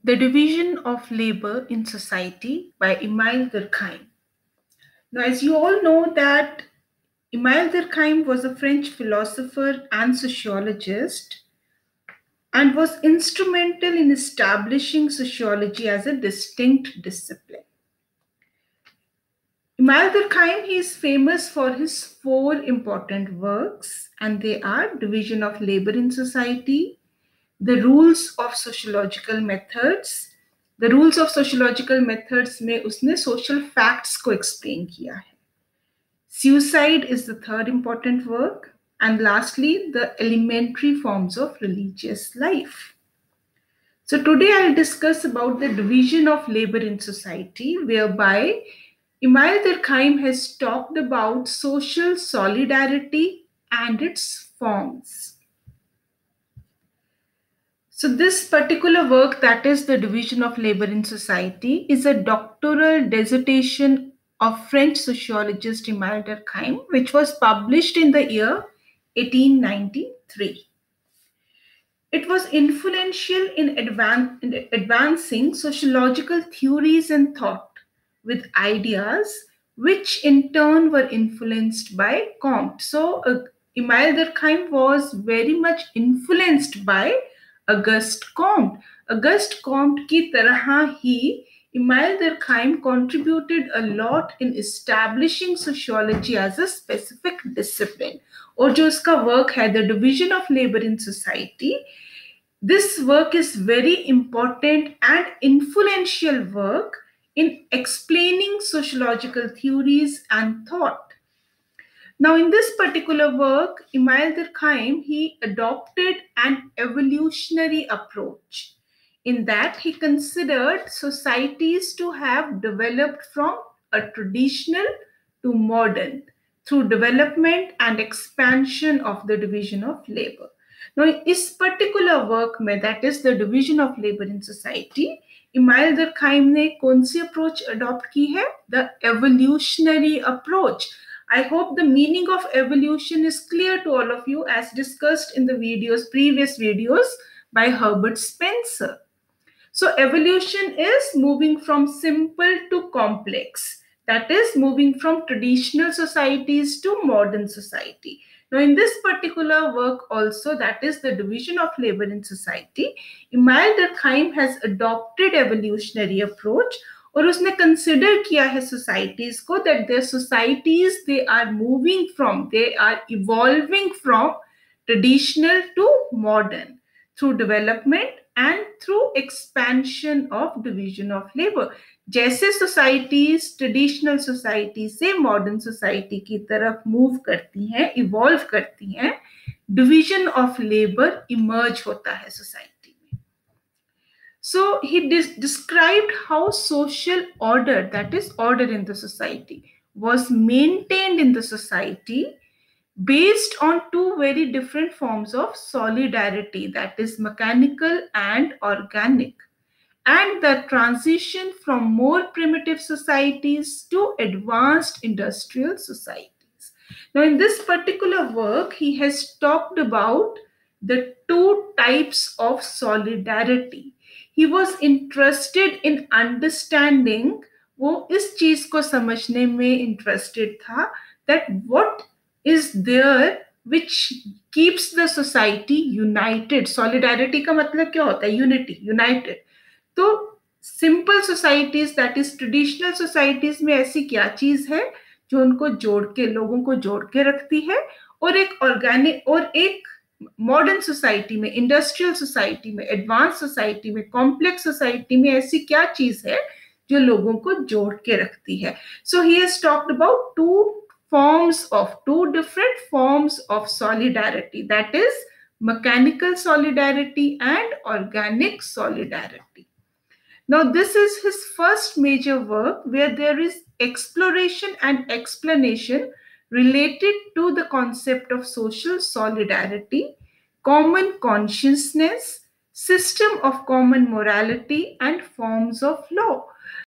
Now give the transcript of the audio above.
The Division of Labor in Society by Emile Durkheim. Now, as you all know that Emile Durkheim was a French philosopher and sociologist and was instrumental in establishing sociology as a distinct discipline. Emile Durkheim, he is famous for his four important works, and they are Division of Labor in Society, The Rules of Sociological Methods. The rules of sociological methods में उसने social facts को explain किया है. Suicide is the third important work, and lastly, the elementary forms of religious life. So today I'll discuss about the division of labor in society, whereby Emile Durkheim has talked about social solidarity and its forms. So this particular work, that is The Division of Labor in Society, is a doctoral dissertation of French sociologist Emile Durkheim, which was published in the year 1893. It was influential in advancing sociological theories and thought with ideas which in turn were influenced by Comte. So Emile Durkheim was very much influenced by Auguste Comte. Auguste Comte की तरह ही Emile Durkheim contributed a lot in establishing sociology as a specific discipline. और जो उसका work है The Division of Labor in Society, this work is very important and influential work in explaining sociological theories and thought. Now, in this particular work, Emile Durkheim, he adopted an evolutionary approach. In that, he considered societies to have developed from a traditional to modern through development and expansion of the division of labor. Now, इस particular work में, that is the division of labor in society, Emile Durkheim ने कौन सी approach adopt की है? The evolutionary approach. I hope the meaning of evolution is clear to all of you as discussed in the previous videos by Herbert Spencer. So evolution is moving from simple to complex. That is moving from traditional societies to modern society. Now in this particular work also, that is the division of labor in society, Emile Durkheim has adopted evolutionary approach और उसने consider किया है societies को that their societies they are moving from they are evolving from traditional to modern through development and through expansion of division of labour. जैसे societies traditional society से modern society की तरफ move करती हैं, evolve करती हैं, division of labour emerge होता है society. So he described how social order, that is order in the society, was maintained in the society based on two very different forms of solidarity, that is mechanical and organic, and the transition from more primitive societies to advanced industrial societies. Now in this particular work, he has talked about the two types of solidarity. He was interested in understanding, वो इस चीज को समझने में interested था that what is there which keeps the society united. Solidarity का मतलब क्या होता है? Unity, united. तो simple societies that is traditional societies में ऐसी क्या चीज है जो उनको जोड़ के लोगों को जोड़ के रखती है, और एक ऑर्गेनिक और एक मॉडर्न सोसाइटी में, इंडस्ट्रियल सोसाइटी में, एडवांस सोसाइटी में, कॉम्प्लेक्स सोसाइटी में ऐसी क्या चीज है जो लोगों को जोड़ के रखती है. So he has talked about two different forms of solidarity, that is mechanical solidarity and organic solidarity. Now this is his first major work where there is exploration and explanation related to the concept of social solidarity, common consciousness, system of common morality and forms of law.